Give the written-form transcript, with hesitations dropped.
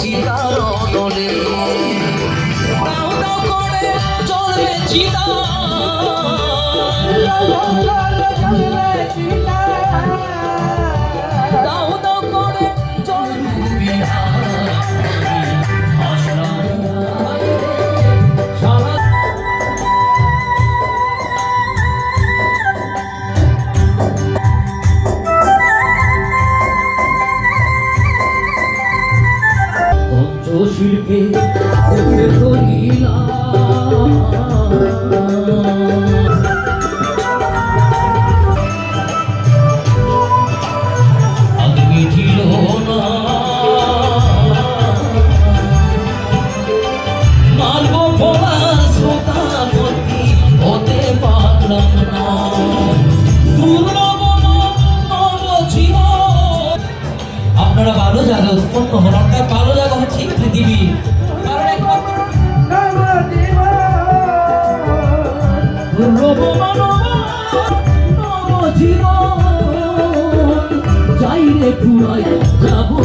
চিতার অনলে দাও দাও করে জ্বলবে চিতা দাও দাও করে জ্বলবে শিল্পে আগে ছিল না মানব ভোলা শ্রোতা ভর্তি হতে পারলাম না আপনারা ভালো জায়গা উৎপন্ন হন আপনার ভালো জায়গা হচ্ছে পৃথিবী যাই রে পুরাই যাবো